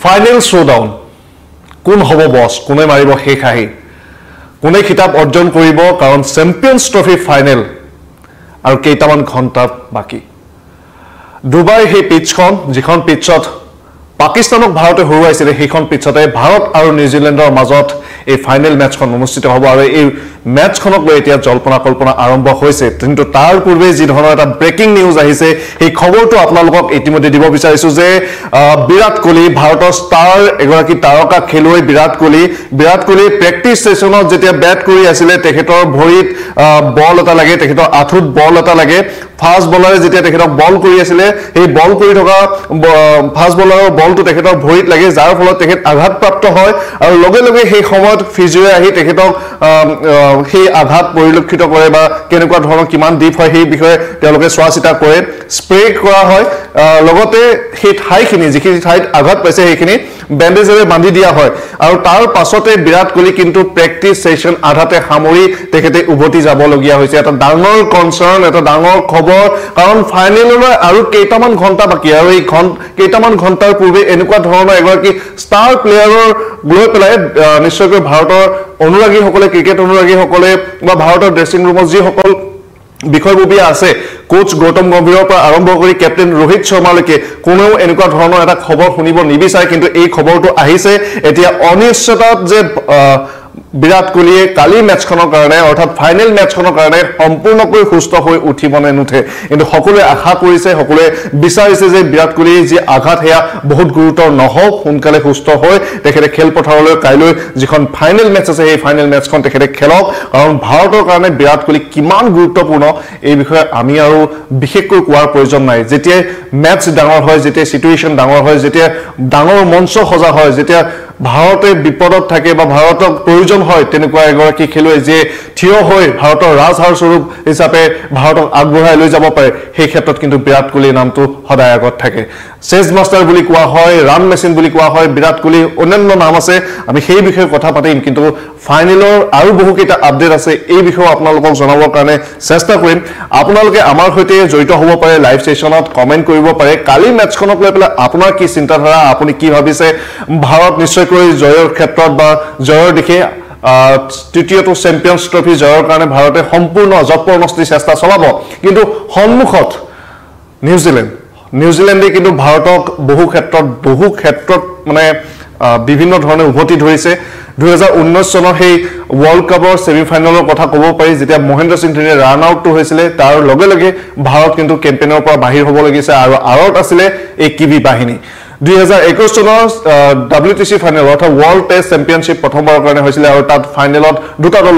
final শ্বোডাউন কোন হ'ব বস কোনে মাৰিব শেষ আহি কোনে খিতাপ অৰ্জন কৰিব কাৰণ চেম্পিয়ন্স ট্ৰফি ফাইনেল আৰু কেইটামান ঘণ্টা বাকি দুবাই সেই পিচখন যিখন পিচত পাকিস্তানক ভাৰতে হৰুৱাইছিল সেইখন পিচতে ভাৰত আৰু নিউজিলেণ্ডৰ মাজত এই ফাইনেল মেচখন অনুষ্ঠিত হ'ব আৰু এই মেচখনক লৈ এতিয়া জল্পনা কল্পনা আৰম্ভ হৈছে কিন্তু তাৰ পূৰ্বে যি ধৰণৰ এটা ব্ৰেকিং নিউজ আহিছে এই খবৰটো আপোনালোকক ইতিমধ্যে দিব বিচাৰিছো যে বিৰাট কোহলি ভাৰতৰ ষ্টাৰ এগৰাকী তাৰকা খেলুৱৈ বিৰাট কোহলি প্ৰেক্টিছ সেশনত যেতিয়া বেট কৰি আছিলে তেখেতৰ ভৰিত বল এটা লাগে তেখেতৰ আঠুত বল এটা লাগে ফাষ্ট বলাৰে যেতিয়া তেখেতক বল কৰি আছিলে এই বল কৰি থকা ফাষ্ট বলাৰৰ বলটো তেখেতৰ ভৰিত লাগে যাৰ ফলত তেখেত আঘাতপ্ৰাপ্ত হয় আৰু লগে লগে সেই সময়ত ফিজিঅ আহি তেখেতক সেই আঘাত পৰিলক্ষিত কৰে বা কেনেকুৱা ধৰণৰ কিমান ডিপ হয় সেই বিষয়ে তেওঁলোকে চোৱা চিতা কৰে স্প্ৰে কৰা হয় লগতে সেই ঠাইখিনি যিখিনি ঠাইত আঘাত পাইছে সেইখিনি বেণ্ডেজেৰে বান্ধি দিয়া হয় আৰু তাৰ পাছতে বিৰাট কোহলি কিন্তু প্ৰেক্টিছ সেশন আধাতে সামৰি তেখেতে উভতি যাবলগীয়া হৈছে এটা ডাঙৰ কনচাৰ্ন এটা ডাঙৰ খবৰ কাৰণ ফাইনেললৈ আৰু কেইটামান ঘণ্টা বাকি আৰু এই কেইটামান ঘণ্টাৰ পূৰ্বে এনেকুৱা ধৰণৰ এগৰাকী ষ্টাৰ প্লেয়াৰৰ লৈ পেলাই নিশ্চয়কৈ ভাৰতৰ অনুৰাগীসকলে ক্ৰিকেট অনুৰাগীসকলে বা ভাৰতৰ ড্ৰেছিং ৰুমত যিসকল বিষয়ববীয়া আছে কোচ গৌতম গম্ভীৰৰ পৰা আৰম্ভ কৰি কেপ্টেইন ৰোহিত শৰ্মালৈকে কোনেও এনেকুৱা ধৰণৰ এটা খবৰ শুনিব নিবিচাৰে কিন্তু এই খবৰটো আহিছে এতিয়া অনিশ্চয়তাত যে বিৰাট কোহলিয়ে কালি মেচখনৰ কাৰণে অৰ্থাৎ ফাইনেল মেচখনৰ কাৰণে সম্পূৰ্ণকৈ সুস্থ হৈ উঠিব নে নুঠে কিন্তু সকলোৱে আশা কৰিছে সকলোৱে বিচাৰিছে যে বিৰাট কোহলিৰ যি আঘাত হেয়া বহুত গুৰুতৰ নহওক সোনকালে সুস্থ হৈ তেখেতে খেলপথাৰলৈ কাইলৈ যিখন ফাইনেল মেচ আছে সেই ফাইনেল মেচখন তেখেতে খেলক কাৰণ ভাৰতৰ কাৰণে বিৰাট কোহলি কিমান গুৰুত্বপূৰ্ণ এই বিষয়ে আমি আৰু বিশেষকৈ কোৱাৰ প্ৰয়োজন নাই যেতিয়া মেচ ডাঙৰ হয় যেতিয়া সিচুৱেশ্যন ডাঙৰ হয় যেতিয়া ডাঙৰ মঞ্চ সজা হয় যেতিয়া ভাৰতে বিপদত থাকে বা ভাৰতক প্ৰয়োজন হয় তেনেকুৱা এগৰাকী খেলুৱৈ যে থিয় হৈ ভাৰতৰ ৰাজহাড় স্বৰূপ হিচাপে ভাৰতক আগবঢ়াই লৈ যাব পাৰে সেই ক্ষেত্ৰত কিন্তু বিৰাট কোহলিৰ নামটো সদায় আগত থাকে চেজ মাষ্টাৰ বুলি কোৱা হয় ৰান মেচিন বুলি কোৱা হয় বিৰাট কোহলিৰ অন্যান্য নাম আছে আমি সেই বিষয়ে কথা পাতিম কিন্তু ফাইনেলৰ আৰু বহুকেইটা আপডেট আছে এই বিষয়ে আপোনালোকক জনাবৰ কাৰণে চেষ্টা কৰিম আপোনালোকে আমাৰ সৈতে জড়িত হ'ব পাৰে লাইভ সেশনত কমেন্ট কৰিব পাৰে কালি মেচখনক লৈ পেলাই আপোনাৰ কি চিন্তাধাৰা আপুনি কি ভাবিছে ভাৰত নিশ্চয়কৈ জয়ৰ ক্ষেত্ৰত বা জয়ৰ দিশে তৃতীয়টো চেম্পিয়ন্স ট্ৰফি জয়ৰ কাৰণে ভাৰতে সম্পূৰ্ণ যৎপৰোনাস্তি চেষ্টা চলাব কিন্তু সন্মুখত নিউজিলেণ্ডে কিন্তু ভাৰতক বহু ক্ষেত্ৰত মানে বিভিন্ন ধৰণে উভতি ধৰিছে 2019 চনৰ সেই ওয়াৰ্ল্ড কাপৰ সেমিফাইনেলৰ কথা ক'ব পাৰি যেতিয়া মহেন্দ্ৰ সিং ধোনীয়ে ৰান আউট হৈছিলে তাৰ লগে লগে ভাৰত কিন্তু কেম্পেইনৰ পৰা বাহিৰ হ'ব লাগিছে আৰু আৰত আছিলে এই কিবি বাহিনী 2021 চনৰ WTC ফাইনেল অৰ্থাৎ ওয়াৰ্ল্ড টেষ্ট চেম্পিয়নশ্বিপ প্ৰথমবাৰৰ কাৰণে হৈছিলে আৰু তাত ফাইনেলত দুটা দল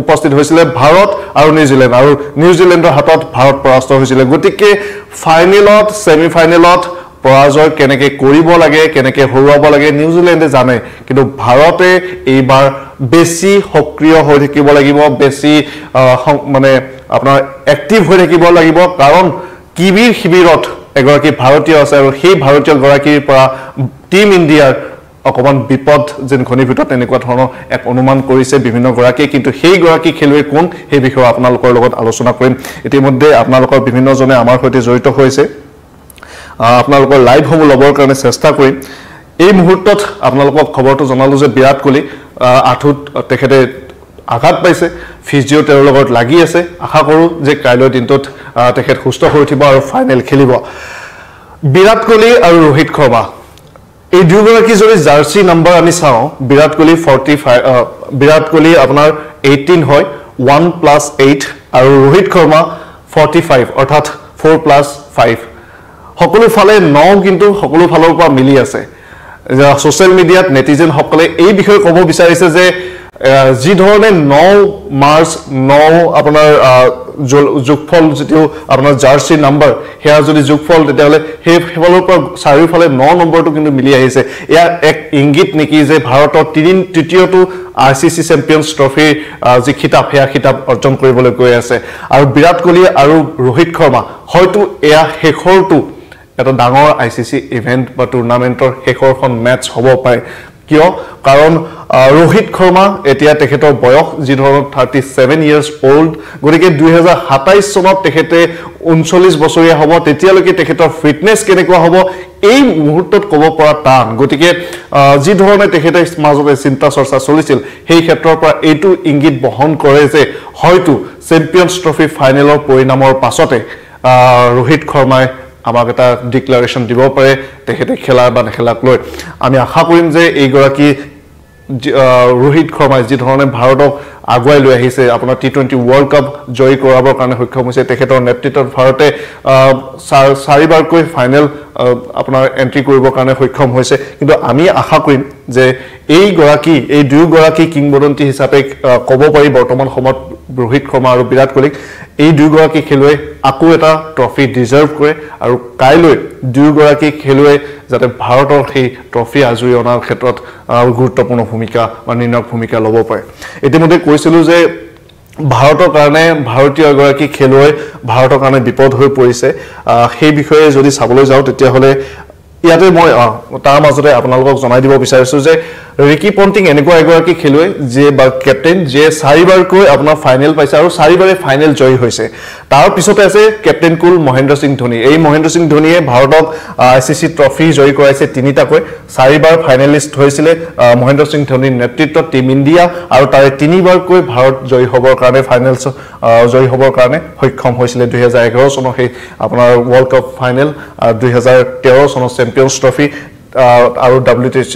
উপস্থিত হৈছিলে ভাৰত আৰু নিউজিলেণ্ডৰ হাতত ভাৰত পৰাস্ত হৈছিলে গতিকে ফাইনেলত সেমিফাইনেলত পৰাজয় কেনেকৈ কৰিব লাগে কেনেকৈ হৰুৱাব লাগে নিউজিলেণ্ডে জানে কিন্তু ভাৰতে এইবাৰ বেছি সক্ৰিয় হৈ থাকিব লাগিব বেছি মানে আপোনাৰ এক্টিভ হৈ থাকিব লাগিব কাৰণ কিবিৰ শিবিৰত এগৰাকী ভাৰতীয় আছে আৰু সেই ভাৰতীয় গৰাকীৰ পৰা টিম ইণ্ডিয়াৰ অকমান বিপদ যেন ঘনীভূত তেনেকুৱা ধৰণৰ এক অনুমান কৰিছে বিভিন্ন গৰাকী কিন্তু সেই গৰাকী খেলুৱৈ কোন সেই বিষয়ে আপোনালোকৰ লগত আলোচনা কৰিম ইতিমধ্যে আপোনালোকৰ বিভিন্নজনে আমাৰ সৈতে জড়িত হৈছে আপোনালোকৰ লাইভ সমূহ ল'বৰ কাৰণে চেষ্টা কৰিম এই মুহূৰ্তত আপোনালোকক খবৰটো জনালো যে বিৰাট কোহলি আঠুত তেখেতে আঘাত পাইছে ফিজিঅ তেওঁৰ লগত লাগি আছে আশা কৰো যে কাইলৈ দিনটোত তেখেত সুস্থ হৈ উঠিব আৰু ফাইনেল খেলিব বিৰাট কোহলি আৰু ৰোহিত শৰ্মা এই দুগৰাকী যদি জাৰ্সি নাম্বাৰ আমি চাও বিৰাট কোহলি 45 বিৰাট কোহলি আপোনাৰ 18 হয় 1+8 আৰু ৰোহিত শৰ্মা 45 অৰ্থাৎ 4+5 সকলো ফালে 9 কিন্তু সকলো ফালৰ পৰা মিলি আছে সোশ্যাল মিডিয়াত নেটিজেন সকলে এই বিষয়ে ক'ব বিচাৰিছে যে যি ধৰণে 9 মাৰ্চ 9 আপোনাৰ যোগফল যেটো আপোনাৰ জাৰ্সি নাম্বাৰ হেয়া যদি যোগফল তেতিয়ালে হে ফলৰ পৰা চাৰিওফালে 9 নম্বৰটো কিন্তু মিলি আহিছে এয়া এক ইংগিত নেকি যে ভাৰতৰ তৃতীয়টো ICC চেম্পিয়ন্স ট্ৰফি যি খিতাপ হেয়া খিতাপ অৰ্জন কৰিবলৈ গৈ আছে আৰু বিৰাট কোহলি আৰু ৰোহিত শৰ্মা হয়তো এয়া শেষৰটো এটা ডাঙৰ ICC ইভেন্ট বা টুৰ্নামেন্টৰ শেষৰখন মেচ হ'ব পাৰে কিয় কাৰণ ৰোহিত শৰ্মা এতিয়া তেখেতৰ বয়স যি ধৰণৰ 37 ইয়াৰ্ছ ওল্ড গতিকে 2027 চনত তেখেতে 39 বছৰীয়া হ'ব তেতিয়ালৈকে তেখেতৰ ফিটনেছ কেনেকুৱা হ'ব এই মুহূৰ্তত ক'ব পৰা টান গতিকে যি ধৰণে তেখেতে মাজতে চিন্তা চৰ্চা চলিছিল সেই ক্ষেত্ৰৰ পৰা এইটো ইংগিত বহন কৰে যে হয়তো চেম্পিয়নছ ট্ৰফি ফাইনেলৰ পৰিণামৰ পাছতে ৰোহিত শৰ্মাই আমাক এটা ডিক্লাৰেশ্যন দিব পাৰে তেখেতে খেলা বা নেখেলাক লৈ আমি আশা কৰিম যে এইগৰাকী ৰোহিত শৰ্মাই যি ধৰণে ভাৰতক আগুৱাই লৈ আহিছে আপোনাৰ টি20 ৱৰ্ল্ড কাপ জয় কৰাবৰ কাৰণে সক্ষম হৈছে তেখেতৰ নেতৃত্বত ভাৰতে চাৰিবাৰকৈ ফাইনেল আপোনাৰ এন্ট্ৰি কৰিবৰ কাৰণে সক্ষম হৈছে কিন্তু আমি আশা কৰিম যে এই দুয়োগৰাকী কিংবদন্তি হিচাপে ক'ব পাৰি বৰ্তমান সময়ত ৰোহিত শৰ্মা আৰু বিৰাট কোহলীক এই দুয়োগৰাকী খেলুৱৈ আকৌ এটা ট্ৰফি ডিজাৰ্ভ কৰে আৰু কাইলৈ দুয়োগৰাকী খেলুৱৈ যাতে ভাৰতৰ সেই ট্ৰফি আজুৰি অনাৰ ক্ষেত্ৰত গুৰুত্বপূৰ্ণ ভূমিকা বা নিৰ্ণায়ক ভূমিকা ল'ব পাৰে ইতিমধ্যে কৈছিলোঁ যে ভাৰতৰ কাৰণে ভাৰতীয় এগৰাকী খেলুৱৈ ভাৰতৰ কাৰণে বিপদ হৈ পৰিছে সেই বিষয়ে যদি চাবলৈ যাওঁ তেতিয়াহ'লে ইয়াতে মই তাৰ মাজতে আপোনালোকক জনাই দিব বিচাৰিছোঁ যে ৰিকি পণ্টিং এনেকুৱা এগৰাকী খেলুৱৈ যে বা কেপ্টেইন যে চাৰিবাৰকৈ আপোনাৰ ফাইনেল পাইছে আৰু চাৰিবাৰে ফাইনেল জয়ী হৈছে তাৰ পিছতে আছে কেপ্টেইন কুল মহেন্দ্ৰ সিং ধোনী এই মহেন্দ্ৰ সিং ধোনীয়ে ভাৰতক ICC ট্ৰফি জয়ী কৰাইছে তিনিটাকৈ চাৰিবাৰ ফাইনেলিষ্ট হৈছিলে মহেন্দ্ৰ সিং ধোনীৰ নেতৃত্বত টিম ইণ্ডিয়া আৰু তাৰে তিনিবাৰকৈ ভাৰত জয়ী হ'বৰ কাৰণে ফাইনেলছ জয়ী হ'বৰ কাৰণে সক্ষম হৈছিলে 2011 চনৰ সেই আপোনাৰ ৱৰ্ল্ড কাপ ফাইনেল 2013 চনৰ চেম্পিয়নছ ট্ৰফি আৰু WTC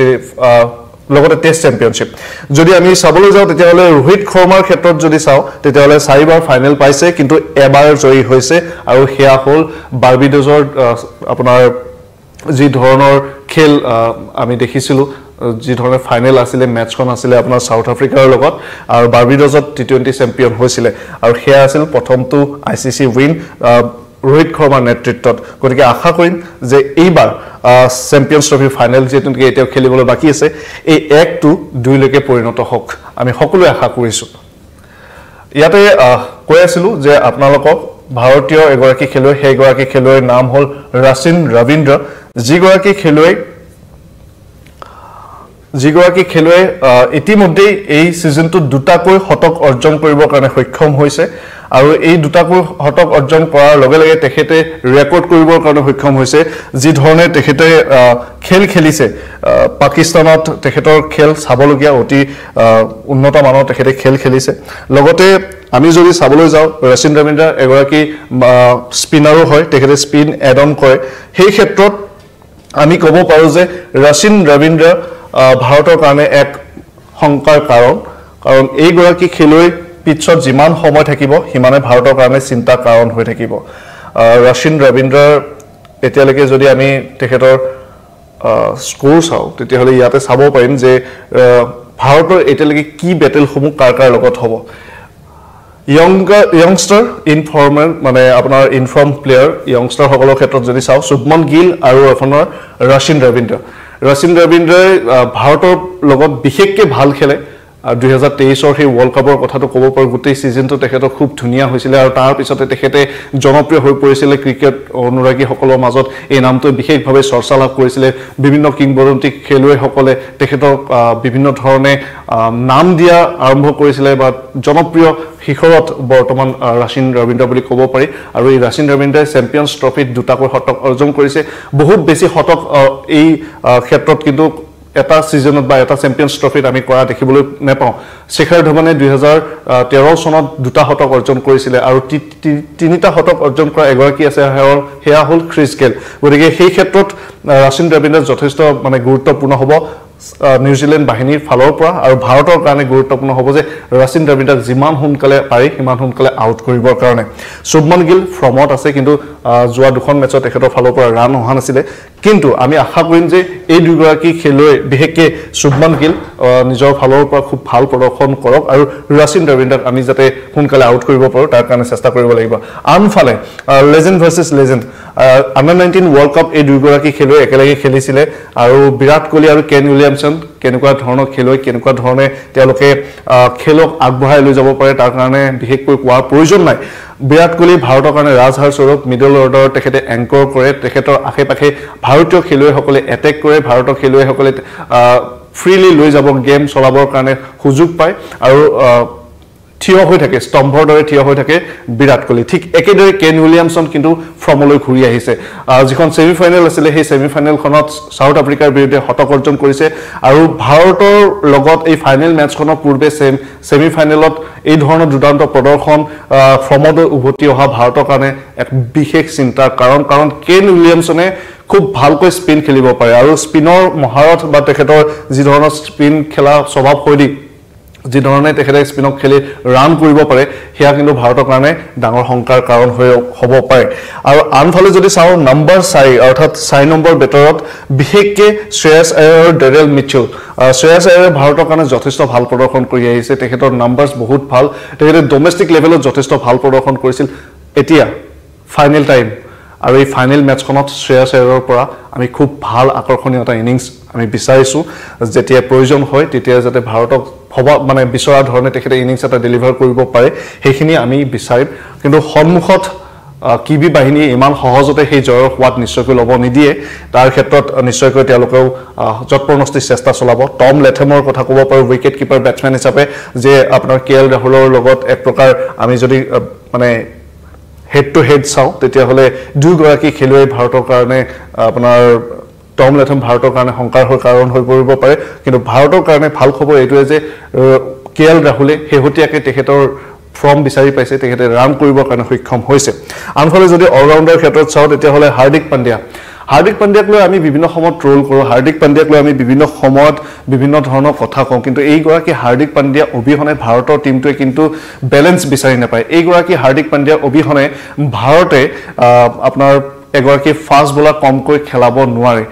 লগতে টেষ্ট চেম্পিয়নশ্বিপ যদি আমি চাবলৈ যাওঁ তেতিয়াহ'লে ৰোহিত শৰ্মাৰ ক্ষেত্ৰত যদি চাওঁ তেতিয়াহ'লে চাৰিবাৰ ফাইনেল পাইছে কিন্তু এবাৰ জয়ী হৈছে আৰু সেয়া হ'ল বাৰ্বিডোজৰ আপোনাৰ যি ধৰণৰ খেল আমি দেখিছিলোঁ যি ধৰণে ফাইনেল আছিলে মেটচখন আছিলে আপোনাৰ সাউথ আফ্ৰিকাৰ লগত আৰু বাৰ্বিডোজত টি20 চেম্পিয়ন হৈছিলে আৰু সেয়া আছিল প্ৰথমটো ICC উইন ৰোহিত শৰ্মাৰ নেতৃত্বত গতিকে আশা কৰিম যে এইবাৰ চেম্পিয়নছ ট্ৰফি ফাইনেল যেনেকৈ এতিয়া খেলিবলৈ বাকী আছে এই 1-2 লৈকে পৰিণত হওক আমি সকলোৱে আশা কৰিছোঁ ইয়াতে কৈ আছিলোঁ যে আপোনালোকক ভাৰতীয় এগৰাকী খেলুৱৈ সেইগৰাকী খেলুৱৈৰ নাম হ'ল ৰচিন ৰবীন্দ্ৰ যিগৰাকী খেলুৱৈ ইতিমধ্যেই এই সিজনটোত দুটাকৈ শতক অৰ্জন কৰিবৰ কাৰণে সক্ষম হৈছে আৰু এই দুটাকৈ শতক অৰ্জন কৰাৰ লগে লগে তেখেতে ৰেকৰ্ড কৰিবৰ কাৰণে সক্ষম হৈছে যি ধৰণে তেখেতে খেল খেলিছে পাকিস্তানত তেখেতৰ খেল চাবলগীয়া অতি উন্নত মানৰ তেখেতে খেল খেলিছে লগতে আমি যদি চাবলৈ যাওঁ ৰচিন ৰবীন্দ্ৰ এগৰাকী স্পিনাৰো হয় তেখেতে স্পিন এড অন কৰে সেই ক্ষেত্ৰত আমি ক'ব পাৰোঁ যে ৰচিন ৰবীন্দ্ৰ ভাৰতৰ কাৰণে এক শংকাৰ কাৰণ এইগৰাকী খেলুৱৈ পিছত যিমান সময় থাকিব সিমানে ভাৰতৰ কাৰণে চিন্তাৰ কাৰণ হৈ থাকিব ৰচিন ৰবীন্দ্ৰৰ এতিয়ালৈকে যদি আমি তেখেতৰ স্কোৰ চাওঁ তেতিয়াহ'লে ইয়াতে চাব পাৰিম যে ভাৰতৰ এতিয়ালৈকে কি বেটেলসমূহ কাৰ লগত হ'ব youngster informal মানে আপোনাৰ ইনফৰ্ম প্লেয়াৰ youngsterসকলৰ ক্ষেত্ৰত যদি চাওঁ শুভমন গিল আৰু আপোনাৰ ৰচিন ৰবীন্দ্ৰই ভাৰতৰ লগত বিশেষকৈ ভাল খেলে 2023 সেই ৱৰ্ল্ড কাপৰ কথাটো ক'ব পাৰোঁ গোটেই সিজনটো তেখেতৰ খুব ধুনীয়া হৈছিলে আৰু তাৰ পিছতে তেখেতে জনপ্ৰিয় হৈ পৰিছিলে ক্ৰিকেট অনুৰাগীসকলৰ মাজত এই নামটো বিশেষভাৱে চৰ্চা লাভ কৰিছিলে বিভিন্ন কিংবদন্তি খেলুৱৈসকলে তেখেতক বিভিন্ন ধৰণে নাম দিয়া আৰম্ভ কৰিছিলে বা জনপ্ৰিয় শিখৰত বৰ্তমান ৰচিন ৰবীন্দ্ৰ বুলি ক'ব পাৰি আৰু এই ৰচিন ৰবীন্দ্ৰই চেম্পিয়নছ ট্ৰফিত দুটাকৈ শতক অৰ্জন কৰিছে বহুত বেছি শতক এই ক্ষেত্ৰত কিন্তু এটা সিজনত বা এটা চেম্পিয়নছ ট্ৰফিত আমি কৰা দেখিবলৈ নাপাওঁ শিখৰ ধৱনে 2013 চনত দুটা শতক অৰ্জন কৰিছিলে আৰু তিনিটা শতক অৰ্জন কৰা এগৰাকী আছে সেয়া হ'ল ক্ৰিছ গেল গতিকে সেই ক্ষেত্ৰত ৰচিন ৰবীন্দ্ৰ যথেষ্ট মানে গুৰুত্বপূৰ্ণ হ'ব নিউজিলেণ্ড বাহিনীৰ ফালৰ পৰা আৰু ভাৰতৰ কাৰণে গুৰুত্বপূৰ্ণ হ'ব যে ৰচিন ৰবীন্দ্ৰক যিমান সোনকালে পাৰি সিমান সোনকালে আউট কৰিবৰ কাৰণে শুভমন গিল ফৰ্মত আছে কিন্তু যোৱা দুখন মেচত তেখেতৰ ফালৰ পৰা ৰান অহা নাছিলে কিন্তু আমি আশা কৰিম যে এই দুগৰাকী খেলুৱৈ বিশেষকৈ শুভমন গিল নিজৰ ফালৰ পৰা খুব ভাল প্ৰদৰ্শন কৰক আৰু ৰচিন ৰবীন্দ্ৰক আমি যাতে সোনকালে আউট কৰিব পাৰোঁ তাৰ কাৰণে চেষ্টা কৰিব লাগিব আনফালে legend versus legend under 19 world cup এই দুগৰাকী খেলুৱৈ একেলগে খেলিছিলে আৰু বিৰাট কোহলি আৰু কেন উইলিয়ামছন কেনেকুৱা ধৰণৰ খেলুৱৈ কেনেকুৱা ধৰণে তেওঁলোকে খেলক আগবঢ়াই লৈ যাব পাৰে তাৰ কাৰণে বিশেষকৈ কোৱাৰ প্ৰয়োজন নাই বিৰাট কোহলি ভাৰতৰ কাৰণে ৰাজহাড় স্বৰূপ মিডল অৰ্ডাৰত তেখেতে এংকৰ কৰে তেখেতৰ আশে পাশে ভাৰতীয় খেলুৱৈসকলে এটেক কৰে ভাৰতৰ খেলুৱৈসকলে ফ্ৰীলি লৈ যাব গেম চলাবৰ কাৰণে সুযোগ পায় আৰু থিয় হৈ থাকে স্তম্ভৰ দৰে থিয় হৈ থাকে বিৰাট কোহলি ঠিক একেদৰে কেন উইলিয়ামছন কিন্তু ফৰ্মলৈ ঘূৰি আহিছে যিখন সেমিফাইনেল আছিল সেই সেমিফাইনেলখনত সাউথ আফ্ৰিকাৰ বিৰুদ্ধে শতক অৰ্জন কৰিছে আৰু ভাৰতৰ লগত এই ফাইনেল মেচখনৰ পূৰ্বে সেমিফাইনেলত এই ধৰণৰ দুৰ্দান্ত প্ৰদৰ্শন ফৰ্মত উভতি অহা ভাৰতৰ কাৰণে এক বিশেষ চিন্তাৰ কাৰণ কেন উইলিয়ামছনে খুব ভালকৈ স্পিন খেলিব পাৰে আৰু স্পিনৰ মহাৰথ বা তেখেতৰ যি ধৰণৰ স্পিন খেলা স্বভাৱ শৈলী যি ধৰণে তেখেতে স্পিনক খেলি ৰান কৰিব পাৰে হেয়া কিন্তু ভাৰতৰ কাৰণে ডাঙৰ সংকাৰ কাৰণ হ'ব পাৰে আৰু আনফালে যদি চাও নম্বৰ 4 অৰ্থাৎ 4 নম্বৰ বেটাৰত বিশেষকৈ শ্ৰেয়াছ আয়াৰ আৰু ডেৰেল মিচেল শ্ৰেয়াছ আয়াৰে ভাৰতৰ কাৰণে যথেষ্ট ভাল প্ৰদৰ্শন কৰি আহিছে তেখেতৰ নাম্বাৰছ বহুত ভাল তেখেতে ডোমেষ্টিক লেভেলত যথেষ্ট ভাল প্ৰদৰ্শন কৰিছিল এতিয়া ফাইনেল টাইম আৰু এই ফাইনেল মেচখনত শ্ৰেয়াছ আয়াৰৰ পৰা আমি খুব ভাল আকৰ্ষণীয় এটা ইনিংছ আমি বিচাৰিছো যেতিয়া প্ৰয়োজন হয় তেতিয়া যাতে ভাৰতক মানে বিচৰা ধৰণে তেখেতে ইনিংছ এটা ডেলিভাৰ কৰিব পাৰে সেইখিনি আমি বিচাৰিম কিন্তু সন্মুখত কিবি বাহিনী ইমান সহজতে সেই জয়ৰ সোৱাদ নিশ্চয়কৈ ল'ব নিদিয়ে তাৰ ক্ষেত্ৰত নিশ্চয়কৈ তেওঁলোকেও যৎপৰোনাস্তি চেষ্টা চলাব টম লেথেমৰ কথা ক'ব পাৰো উইকেট কিপাৰ বেটসমেন হিচাপে যে আপোনাৰ কেএল ৰাহুলৰ লগত এক প্ৰকাৰ আমি যদি মানে হেড টু হেড চাও তেতিয়া হলে দুইগৰাকী খেলুৱৈ ভাৰতৰ কাৰণে আপোনাৰ টম লেথম ভাৰতৰ কাৰণে সংকাৰ হৈ কাৰণ হৈ পৰিব পাৰে কিন্তু ভাৰতৰ কাৰণে ভাল খবৰ এইটোৱে যে কেএল ৰাহুলে হেহতিয়াকে তেখেতৰ ফৰ্ম বিচাৰি পাইছে তেখেতে ৰান কৰিবৰ কাৰণে সক্ষম হৈছে আনফালে যদি অলৰাউণ্ডাৰ ক্ষেত্ৰত চাও তেতিয়া হলে হাৰ্দিক পাণ্ডিয়াক লৈ আমি বিভিন্ন সময়ত ট্ৰোল কৰোঁ হাৰ্দিক পাণ্ডিয়াক লৈ আমি বিভিন্ন সময়ত বিভিন্ন ধৰণৰ কথা কওঁ কিন্তু এইগৰাকী হাৰ্দিক পাণ্ডিয়া অবিহনে ভাৰতৰ টিমটোৱে কিন্তু বেলেন্স বিচাৰি নাপায় এইগৰাকী হাৰ্দিক পাণ্ডিয়া অবিহনে ভাৰতে আপোনাৰ এগৰাকী ফাষ্ট বলাৰ কমকৈ খেলাব নোৱাৰে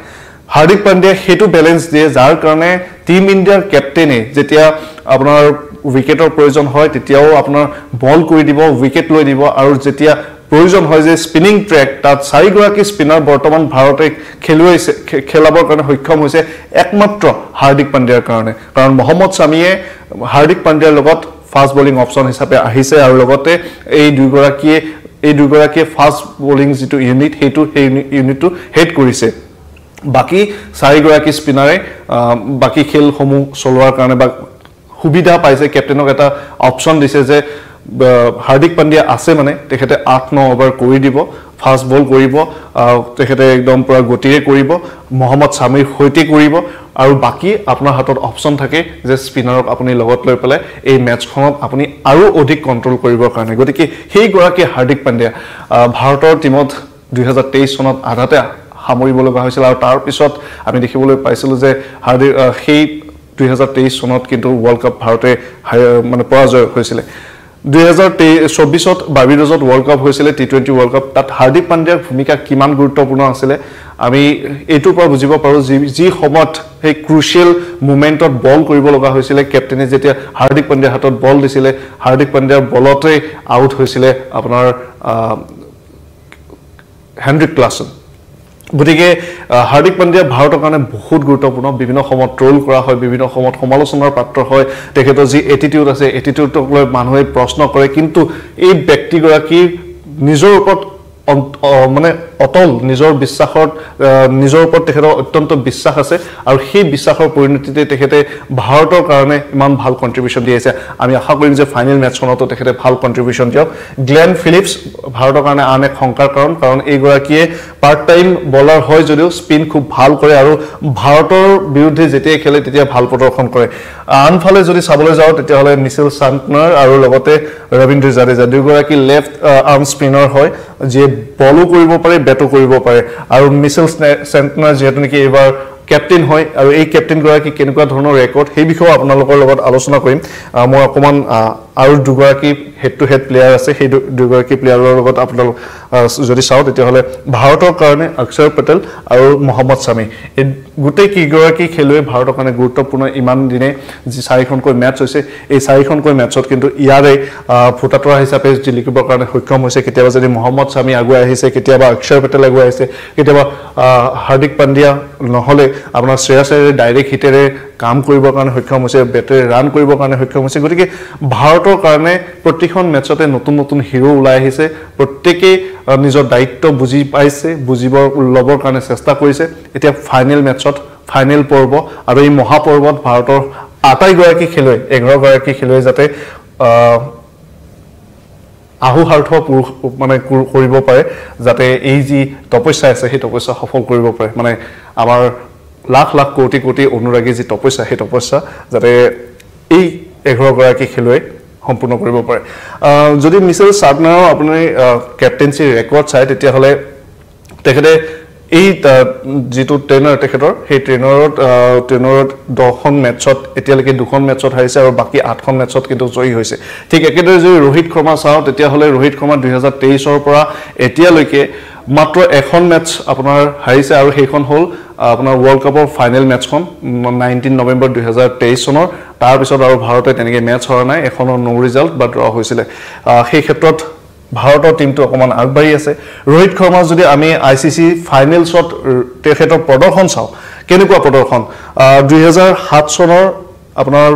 হাৰ্দিক পাণ্ডিয়া হেতু বেলেন্স দিয়ে যাৰ কাৰণে টিম ইণ্ডিয়াৰ কেপ্টেইনে যেতিয়া আপোনাৰ উইকেটৰ প্ৰয়োজন হয় তেতিয়াও আপোনাৰ বল কৰি দিব উইকেট লৈ দিব আৰু যেতিয়া প্ৰয়োজন হয় যে স্পিনিং ট্ৰেক তাত 4 গৰাকী স্পিনাৰ বৰ্তমান ভাৰতে খেলাবৰ কাৰণে সক্ষম হৈছে একমাত্ৰ হাৰ্দিক পাণ্ডিয়াৰ কাৰণে কাৰণ মহম্মদ শামিয়ে হাৰ্দিক পাণ্ডিয়াৰ লগত ফাষ্ট বলিং অপচন হিচাপে আহিছে আৰু লগতে এই দুইগৰাকীয়ে ফাষ্ট বলিং যিটো ইউনিট সেই ইউনিটটো হেড কৰিছে বাকি 4 গৰাকী স্পিনাৰে বাকি খেলসমূহ চলোৱাৰ কাৰণে বা সুবিধা পাইছে কেপ্টেইনক এটা অপচন দিছে যে হাৰ্দিক পাণ্ডিয়া আছে মানে তেখেতে 8-9 ওভাৰ কৰি দিব ফাষ্ট বল কৰিব তেখেতে একদম পুৰা গতিৰে কৰিব মহম্মদ শামিৰ হৈতে কৰিব আৰু বাকি আপোনাৰ হাতত অপচন থাকে যে স্পিনাৰক আপুনি লগত লৈ পেলাই এই মেচখনত আপুনি আৰু অধিক কন্ট্ৰোল কৰিবৰ কাৰণে গতিকে সেই গৰাকী হাৰ্দিক পাণ্ডিয়া ভাৰতৰ টিমত 2023 চনত আধাতে সামৰিব লগা হৈছিল আৰু তাৰ পিছত আমি দেখিবলৈ পাইছিলো যে হাৰ্দিক সেই 2023 চনত কিন্তু ওয়াৰ্ল্ড কাপ ভাৰতে মানে পৰাজয় হৈছিল 2024 বাৰ্বাডোছত ওয়াৰ্ল্ড কাপ হৈছিল টি20 ওয়াৰ্ল্ড কাপ তাত হাৰ্দিক পাণ্ডিয়াৰ ভূমিকা কিমান গুৰুত্বপূৰ্ণ আছিল আমি এটোৰ পৰা বুজিব পাৰো যি সময়ত সেই ক্ৰুচিয়েল মোমেন্টত বল কৰিব লগা হৈছিল কেপ্টেইনে যেতিয়া হাৰ্দিক পাণ্ডিয়াৰ হাতত বল দিছিল হাৰ্দিক পাণ্ডিয়াৰ বলতে আউট হৈছিল আপোনাৰ হেনৰিক ক্লাসন গতিকে হাৰ্দিক পাণ্ডিয়া ভাৰতৰ কাৰণে বহুত গুৰুত্বপূৰ্ণ বিভিন্ন সময়ত ট্ৰোল কৰা হয় বিভিন্ন সময়ত সমালোচনাৰ পাত্ৰ হয় তেখেতৰ যি এটিটিউড আছে এটিটিউডক লৈ মানুহে প্ৰশ্ন কৰে কিন্তু এই ব্যক্তিগৰাকী নিজৰ ওপৰত মানে অটল নিজৰ বিশ্বাসৰ নিজৰ ওপৰত তেখেতৰ অত্যন্ত বিশ্বাস আছে আৰু সেই বিশ্বাসৰ পৰিণতিতে তেখেতে ভাৰতৰ কাৰণে ইমান ভাল কন্ট্ৰিবিউশন দিয়েছে আমি আশা কৰিম যে ফাইনেল মেচখনতো তেখেতে ভাল কন্ট্ৰিবিউশন দিয়ক গ্লেন ফিলিপছ ভাৰতৰ কাৰণে আন এক সংকাৰ কাৰণ এইগৰাকীয়ে পাৰ্ট টাইম বলাৰ হয় যদিও স্পিন খুব ভাল কৰে আৰু ভাৰতৰ বিৰুদ্ধে যেতিয়া খেলে তেতিয়া ভাল প্ৰদৰ্শন কৰে আনফালে যদি চাবলৈ যাও তেতিয়া হলে মিচেল সান্টনাৰ আৰু লগতে ৰবীন্দ্ৰ জাদেজা দুগৰাকী লেফট আৰ্ম স্পিনাৰ হয় যে বলো কৰিব পাৰে বেটো কৰিব পাৰে আৰু মিচেল সান্টনাৰ যেহেতু নেকি এবাৰ কেপ্টেইন হয় আৰু এই কেপ্টেইন গৰাকী কেনেকুৱা ধৰণৰ ৰেকৰ্ড সেই বিষয়ে আপোনালোকৰ লগত আলোচনা কৰিম মই অকমান আৰু দুগৰাকী হেড টু হেড প্লেয়াৰ আছে সেই দুগৰাকী প্লেয়াৰৰ লগত আপোনালোক যদি চাও তেতিয়া হলে ভাৰতৰ কাৰণে অক্ষৰ পটেল আৰু মহম্মদ শামি এই গোটেই কিগৰাকী খেলুৱৈ ভাৰতৰ কাৰণে গুৰুত্বপূৰ্ণ ইমান দিনে যি 4খনকৈ মেচ হৈছে এই 4খনকৈ মেচত কিন্তু ইয়াৰে ফুটাতৰা হিচাপে জিলিকিবৰ কাৰণে সক্ষম হৈছে কেতিয়াবা যদি মহম্মদ শামি আগুৱাই আহিছে কেতিয়াবা অক্ষৰ পটেল আগুৱাই আহিছে কেতিয়াবা হাৰ্দিক পাণ্ডিয়া নহলে আপোনাৰ শ্ৰেয়াছ আয়াৰে ডাইৰেক্ট হিটেৰে কাম কৰিবৰ কাৰণে সক্ষম হৈছে বেটেৰে ৰান কৰিবৰ কাৰণে সক্ষম হৈছে গতিকে ভাৰতৰ কাৰণে প্ৰতিখন মেচতে নতুন নতুন হিৰো ওলাই আহিছে প্ৰত্যেকই নিজৰ দায়িত্ব বুজি পাইছে বুজিবৰ লবৰ কাৰণে চেষ্টা কৰিছে এতিয়া ফাইনেল মেচত ফাইনেল পৰ্ব আৰু এই মহাপৰ্বত ভাৰতৰ 28 গৰাকী খেলুৱৈ 11 গৰাকী খেলুৱৈ যাতে আহুহাৰ্থ মানে কৰিব পাৰে যাতে এই যি তপস্যা আছে সেই তপস্যা সফল কৰিব পাৰে মানে আমাৰ লাখ লাখ কোটি কোটি অনুৰাগী যি তপস্যা সেই তপস্যা যাতে এই 11 গৰাকী খেলুৱৈ সম্পূৰ্ণ কৰিব পাৰে যদি মিচেল ষ্টাৰ্কনাৰৰ আপুনি কেপ্টেইনচি ৰেকৰ্ড চাই তেতিয়া হলে তেখেতে এই যেটো ট্ৰেইনাৰ তেখেতৰ সেই ট্ৰেইনাৰত 10খন মেটছত এতিয়ালৈকে 2খন মেটছত হাৰিছে আৰু বাকি 8খন মেটছত কিন্তু জয়ী হৈছে ঠিক একেদৰে যদি ৰোহিত শৰ্মা চাও তেতিয়া হলে ৰোহিত শৰ্মা 2023 ৰ পৰা এতিয়ালৈকে মাত্ৰ এখন মেটছ আপোনাৰ হাৰিছে আৰু সেইখন হল আপোনাৰ ওয়াৰ্ল্ড কাপৰ ফাইনেল মেটছখন 19 নৱেম্বৰ 2023 চনৰ তাৰ পিছত আৰু ভাৰতে তেনেকৈ মেটছ হৰা নাই এখনৰ নো ৰিজাল্ট বা ড্ৰ হৈছিল সেই ক্ষেত্ৰত ভাৰতৰ টিমটো অকমান আগবাঢ়ি আছে ৰোহিত শৰ্মা যদি আমি আইসিসি ফাইনেলছত তেখেতৰ প্ৰদৰ্শন চাও কেনেকুৱা প্ৰদৰ্শন 2007 চনৰ আপোনাৰ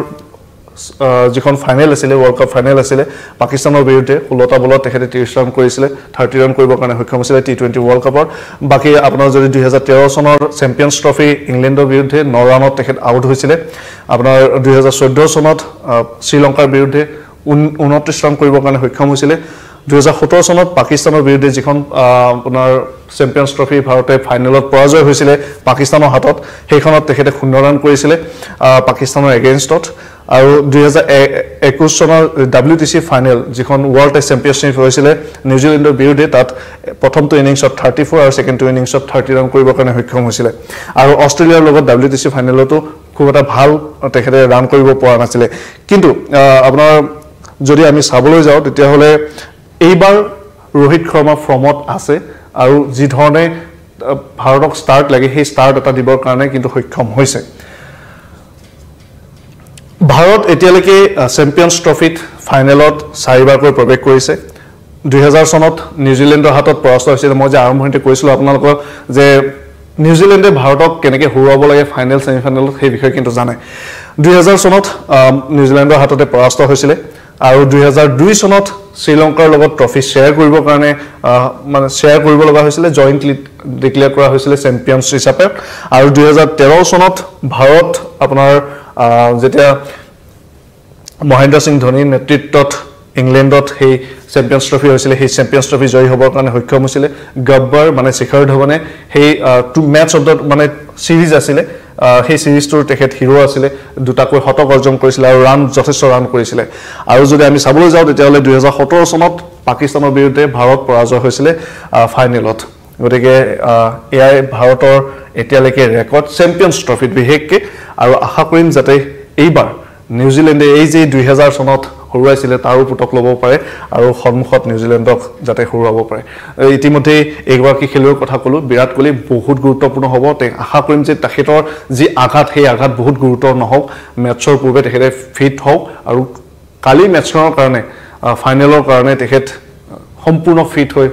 যিখন ফাইনেল আছিল ওয়াৰ্ল্ড কাপ ফাইনেল আছিল পাকিস্তানৰ বিৰুদ্ধে 16টা বলত তেখেতে 30 ৰান কৰিছিল 30 ৰান কৰিবৰ কাৰণে সক্ষম হৈছিল টি20 ওয়াৰ্ল্ড কাপৰ বাকি আপোনাৰ যদি 2013 চনৰ চেম্পিয়নছ ট্ৰফি ইংলেণ্ডৰ বিৰুদ্ধে 9 ৰানত তেখেত আউট হৈছিল আপোনাৰ 2014 চনত শ্ৰীলংকাৰ বিৰুদ্ধে 29 ৰান কৰিবৰ কাৰণে সক্ষম হৈছিল 2017 চনত পাকিস্তানৰ বিৰুদ্ধে যিখন আপোনাৰ চেম্পিয়নছ ট্ৰফি ভাৰতে ফাইনেলত পৰাজয় হৈছিল পাকিস্তানৰ হাতত সেইখনত তেখেতে 0 ৰান কৰিছিল পাকিস্তানৰ এগেইনষ্টত আৰু 2021 চনৰ WTC ফাইনেল যিখন ওয়াৰ্ল্ড টেষ্ট চেম্পিয়নশ্বিপ হৈছিল নিউজিলেণ্ডৰ বিৰুদ্ধে তাত প্ৰথমটো ইনিংছত 34 আৰু সেকেন্ডটো ইনিংছত 30 ৰান কৰিবৰ কাৰণে সক্ষম হৈছিল আৰু অষ্ট্ৰেলিয়াৰ লগত WTC ফাইনেলতো খুব এটা ভাল তেখেতে ৰান কৰিব পৰা নাছিল কিন্তু আপোনাৰ যদি আমি চাবলৈ যাও তেতিয়া হলে এইবাৰ ৰোহিত শৰ্মা ফৰ্মত আছে আৰু যি ধৰণে ভাৰতক ষ্টাৰ্ট লাগে সেই ষ্টাৰ্ট এটা দিবৰ কাৰণে কিন্তু সক্ষম হৈছে ভাৰত এতিয়ালৈকে চেম্পিয়নছ ট্ৰফিত ফাইনেলত 4বাৰকৈ প্ৰৱেশ কৰিছে 2000 চনত নিউজিলেণ্ডৰ হাতত পৰাস্ত হৈছিল মই যে আৰম্ভণিতে কৈছিলো আপোনালোকক যে নিউজিলেণ্ডে ভাৰতক কেনেকৈ হৰুৱাব লাগে ফাইনেল সেমিফাইনেলত সেই বিষয়ে কিন্তু জানে 2000 চনত নিউজিলেণ্ডৰ হাততে পৰাস্ত হৈছিল আৰু 2002 চনত শ্ৰীলংকাৰ লগত ট্ৰফি শেয়াৰ কৰিবৰ কাৰণে মানে শেয়াৰ কৰিব লগা হৈছিল জয়েন্টলি ডিক্লেয়াৰ কৰা হৈছিল চেম্পিয়নছ হিচাপে আৰু 2013 চনত ভাৰত আপোনাৰ যেতিয়া মহেন্দ্ৰ সিং ধোনীৰ নেতৃত্বত ইংলেণ্ডত সেই চেম্পিয়নছ ট্ৰফি হৈছিল সেই চেম্পিয়নছ ট্ৰফি জয়ী হ'বৰ কাৰণে সক্ষম হৈছিল গব্বৰ মানে শিখৰ ধৱনে সেই টু মেটছ অফ দ্য মানে সিৰিজ আছিল সেই সিৰিজটোৰ তেখেত হিৰো আছিল দুটাকৈ শতক অৰ্জন কৰিছিল আৰু ৰান যথেষ্ট ৰান কৰিছিল আৰু যদি আমি চাবলৈ যাও তেতিয়া হলে 2017 চনত পাকিস্তানৰ বিৰুদ্ধে ভাৰত পৰাজয় হৈছিল ফাইনেলত গতিকে এআই ভাৰতৰ এতিয়ালৈকে ৰেকৰ্ড চেম্পিয়নছ ট্ৰফিত বিশেষকৈ আৰু আশা কৰিম যাতে এইবাৰ নিউজিলেণ্ডে এই যে 2000 চনত হৰুৱাইছিল তাৰো পুতক ল'ব পাৰে আৰু সন্মুখত নিউজিলেণ্ডক যাতে হৰুৱাব পাৰে ইতিমধ্যে এগৰাকী খেলুৱৈৰ কথা কলো বিৰাট কোহলি বহুত গুৰুত্বপূৰ্ণ হ'ব আশা কৰিম যে তেখেতৰ যি আঘাত সেই আঘাত বহুত গুৰুতৰ নহওক মেটছৰ পূৰ্বে তেখেতে ফিট হওক আৰু কালি মেটছৰ কাৰণে ফাইনেলৰ কাৰণে তেখেত সম্পূৰ্ণ ফিট হৈ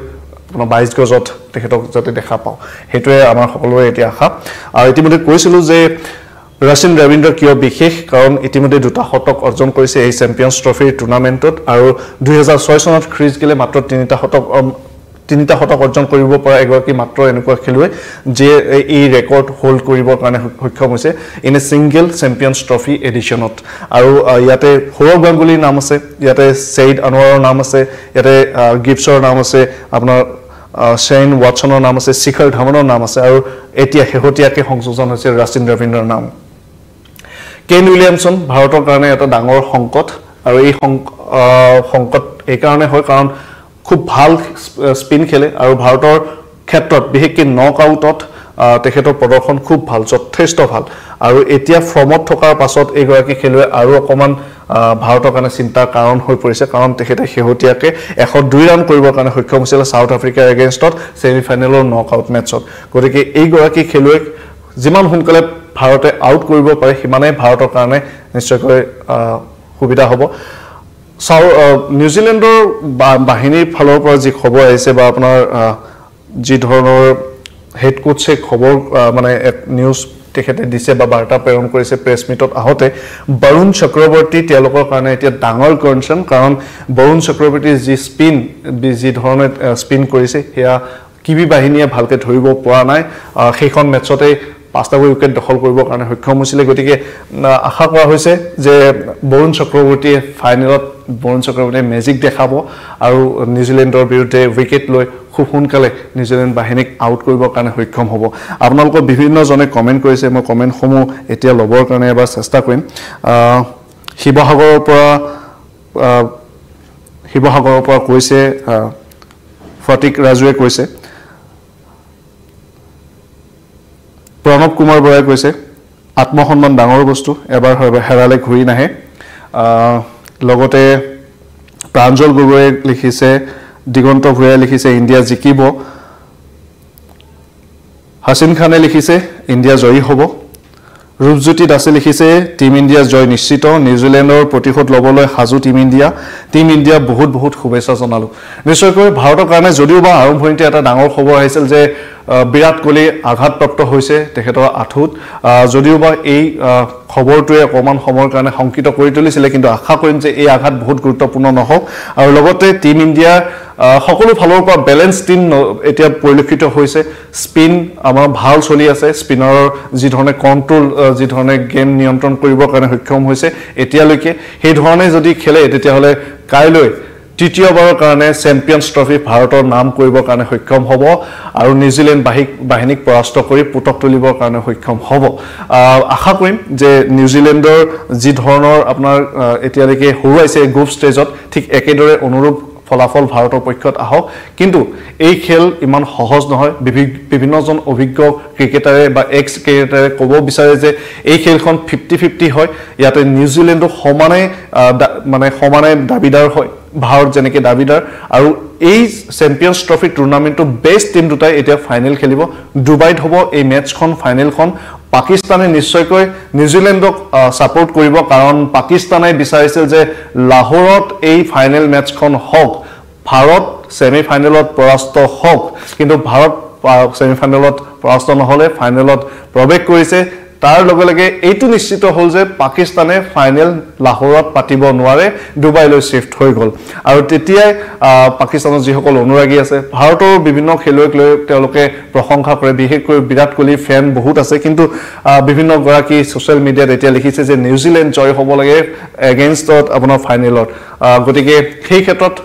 22 গজত তেখেতক যাতে দেখা পাও হেতুৱে আমাৰ সকলোৰে এতিয়া আশা আৰু ইতিমধ্যে কৈছিলো যে ৰাচিন ৰবীন্দ্ৰ কিয় বিশেষ কাৰণ ইতিমধ্যে দুটা শতক অৰ্জন কৰিছে এই চেম্পিয়নছ ট্ৰফিৰ টুৰ্নামেণ্টত আৰু 2006 চনত ক্ৰিছ গেলে মাত্ৰ তিনিটা শতক অৰ্জন কৰিব পৰা এগৰাকী মাত্ৰ এনেকুৱা খেলুৱৈ যে এই ৰেকৰ্ড হোল্ড কৰিবৰ কাৰণে সক্ষম হৈছে in a single champions trophy এডিশনত আৰু ইয়াতে সৌৰভ গাংগুলীৰ নাম আছে ইয়াতে সৈয়দ আনৱাৰৰ নাম আছে ইয়াতে গিবছৰ নাম আছে আপোনাৰ শেন ওয়াটছনৰ নাম আছে শিখৰ ধৱনৰ নাম আছে আৰু এতিয়া শেহতীয়াকৈ সংযোজন হৈছে ৰাচিন ৰবীন্দ্ৰৰ নাম কেন উইলিয়ামছন ভাৰতৰ কাৰণে এটা ডাঙৰ সংকট আৰু এই সংকট এই কাৰণে হয় কাৰণ খুব ভাল স্পিন খেলে আৰু ভাৰতৰ ক্ষেত্ৰত বিশেষকৈ নক আউটত তেখেতৰ প্ৰদৰ্শন খুব ভাল যথেষ্ট ভাল আৰু এতিয়া ফৰ্মত থকাৰ পাছত এইগৰাকী খেলুৱৈ আৰু অকমান ভাৰতৰ কাৰণে চিন্তাৰ কাৰণ হৈ পৰিছে কাৰণ তেখেতে শেহতীয়াকৈ 102 ৰান কৰিবৰ কাৰণে সক্ষম হৈছিল সাউথ আফ্ৰিকাৰ এগেইনষ্টত সেমিফাইনেলৰ নক আউট মেটছত গতিকে এইগৰাকী খেলুৱৈক যিমান সোনকালে ভাৰতে আউট কৰিব পাৰে সিমানেই ভাৰতৰ কাৰণে নিশ্চয়কৈ সুবিধা হ'ব নিউজিলেণ্ডৰ বাহিনীৰ ফালৰ পৰা যি খবৰ আহিছে বা আপোনাৰ যি ধৰণৰ হেড কোচে খবৰ মানে এক নিউজ তেখেতে দিছে বা বাৰ্তা প্ৰেৰণ কৰিছে প্ৰেছ মিটত আহতে বৰুণ চক্ৰৱৰ্তী তেওঁলোকৰ কাৰণে এতিয়া ডাঙৰ কনচাৰ্ন কাৰণ বৰুণ চক্ৰৱৰ্তীৰ যি ধৰণে স্পিন কৰিছে সেয়া কিবি বাহিনীয়ে ভালকে ধৰিব পৰা নাই সেইখন মেটছতে 5টা উইকেট দখল কৰিবৰ কাৰণে সক্ষম হৈছিল গতিকে আশা কৰা হৈছে যে বৰুণ চক্ৰৱৰ্তীয়ে ফাইনেলত বৰুণ চক্ৰৱৰ্তীয়ে মেজিক দেখাব আৰু নিউজিলেণ্ডৰ বিৰুদ্ধে উইকেট লৈ খুব সোনকালে নিউজিলেণ্ড বাহিনীক আউট কৰিবৰ কাৰণে সক্ষম হ'ব আপোনালোকৰ বিভিন্নজনে কমেন্ট কৰিছে মই কমেন্টসমূহ এতিয়া ল'বৰ কাৰণে এবাৰ চেষ্টা কৰিম শিৱসাগৰৰ পৰা কৈছে ফটিক ৰাজুৱে কৈছে প্ৰণৱ কুমাৰ বৰাই কৈছে আত্মসন্মান ডাঙৰ বস্তু এবাৰ হেৰালে ঘূৰি নাহে লগতে প্ৰাঞ্জল গগৈয়ে লিখিছে দিগন্ত ভূঞাই লিখিছে ইণ্ডিয়া জিকিব হাসিন খানে লিখিছে ইণ্ডিয়া জয়ী হ'ব ৰূপজ্যোতি দাসে লিখিছে টিম ইণ্ডিয়া জয় নিশ্চিত নিউজিলেণ্ডৰ প্ৰতিশোধ ল'বলৈ সাজু টিম ইণ্ডিয়া বহুত বহুত শুভেচ্ছা জনালো নিশ্চয়কৈ ভাৰতৰ কাৰণে যদিও বা আৰম্ভণিতে এটা ডাঙৰ খবৰ আহিছিল যে বিৰাট কোহলি আঘাতপ্ৰাপ্ত হৈছে তেখেতৰ আঁঠুত যদিও বা এই খবৰটোৱে অকমান সময়ৰ কাৰণে সংকিত কৰি তুলিছিল কিন্তু আশা কৰিম যে এই আঘাত বহুত গুৰুত্বপূৰ্ণ নহওক আৰু লগতে টিম ইণ্ডিয়াৰ সকলো ফালৰ পৰা বেলেন্স টিম এতিয়া পৰিলক্ষিত হৈছে স্পিন আমাৰ ভাল চলি আছে স্পিনাৰৰ যি ধৰণে কন্ট্ৰোল যি ধৰণে গেম নিয়ন্ত্ৰণ কৰিবৰ কাৰণে সক্ষম হৈছে এতিয়ালৈকে সেই ধৰণে যদি খেলে তেতিয়াহলে কাইলৈ তৃতীয়বাৰৰ কাৰণে চেম্পিয়নছ ট্ৰফি ভাৰতৰ নাম কৰিবৰ কাৰণে সক্ষম হ'ব আৰু নিউজিলেণ্ড বাহিনীক পৰাস্ত কৰি পুতক তুলিবৰ কাৰণে সক্ষম হ'ব আশা কৰিম যে নিউজিলেণ্ডৰ যি ধৰণৰ আপোনাৰ এতিয়ালৈকে হৰুৱাইছে গ্ৰুপ ষ্টেজত ঠিক একেদৰে অনুৰূপ ফলাফল ভাৰতৰ পক্ষত আহক কিন্তু এই খেল ইমান সহজ নহয় বিভিন্নজন অভিজ্ঞ ক্ৰিকেটাৰে বা এক্স ক্ৰিকেটাৰে ক'ব বিচাৰে যে এই খেলখন 50-50 হয় ইয়াতে নিউজিলেণ্ডৰ সমানে দাবিদাৰ হয় ভাৰত যেনেকৈ দাবিদাৰ আৰু এই চেম্পিয়নছ ট্ৰফি টুৰ্নামেণ্টটো বেষ্ট টিম দুটাই এতিয়া ফাইনেল খেলিব ডুবাইত হ'ব এই মেটছখন ফাইনেলখন পাকিস্তানে নিশ্চয়কৈ নিউজিলেণ্ডক সাপোৰ্ট কৰিব কাৰণ পাকিস্তানে বিচাৰিছিল যে লাহোৰত এই ফাইনেল মেটছখন হওক ভাৰত সেমিফাইনেলত পৰাস্ত হওক কিন্তু ভাৰত সেমিফাইনেলত পৰাস্ত নহলে ফাইনেলত প্ৰৱেশ কৰিছে তাৰ লগে লগে এইটো নিশ্চিত হ'ল যে পাকিস্তানে ফাইনেল লাহোৰত পাতিব নোৱাৰে ডুবাইলৈ শিফট হৈ গ'ল আৰু তেতিয়াই পাকিস্তানৰ যিসকল অনুৰাগী আছে ভাৰতৰ বিভিন্ন খেলুৱৈক লৈ তেওঁলোকে প্ৰশংসা কৰে বিশেষকৈ বিৰাট কোহলি ফেন বহুত আছে কিন্তু বিভিন্ন গৰাকী সোশ্যাল মিডিয়াত এতিয়া লিখিছে যে নিউজিলেণ্ড জয় হ'ব লাগে এগেইনষ্টত আপোনাৰ ফাইনেলত গতিকে সেই ক্ষেত্ৰত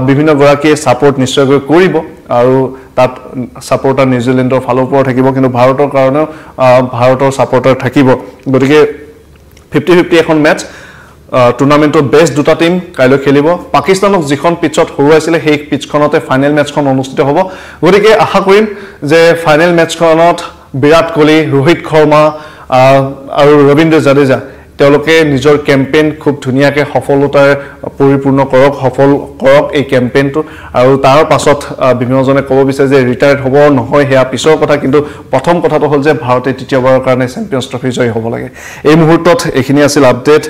বিভিন্ন গৰাকী সাপোৰ্ট নিশ্চয়কৈ কৰিব আৰু তাত সাপোৰ্টাৰ নিউজিলেণ্ডৰ ফালৰ পৰা থাকিব কিন্তু ভাৰতৰ কাৰণে ভাৰতৰ সাপোৰ্টাৰ থাকিব গতিকে 50-50 এখন মেটচ টুৰ্নামেণ্টৰ বেষ্ট দুটা টিম কাইলৈ খেলিব পাকিস্তানক যিখন পিচত হৰুৱাইছিল সেই পিচখনতে ফাইনেল মেটচখন অনুষ্ঠিত হ'ব গতিকে আশা কৰিম যে ফাইনেল মেটচখনত বিৰাট কোহলি ৰোহিত শৰ্মা আৰু ৰবীন্দ্ৰ জাদেজা তেওঁলোকে নিজৰ কেম্পেইন খুব ধুনিয়াকৈ সফলতাৰে পৰিপূৰ্ণ সফল কৰক এই কেম্পেইনটো আৰু তাৰ পাছত বিভিন্নজনে ক'ব বিচাৰে যে ৰিটায়াৰ্ড হ'ব নহয় হেয়া পিছৰ কথা কিন্তু প্ৰথম কথাটো হ'ল যে ভাৰতে তৃতীয়বাৰৰ কাৰণে চেম্পিয়নছ ট্ৰফি জয় হ'ব লাগে এই মুহূৰ্তত এইখিনি আছিল আপডেট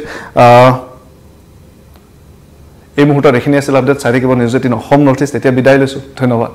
চাই থাকিব নিউজ 18 অসম নৰ্থ ইষ্ট এতিয়া বিদায় লৈছো ধন্যবাদ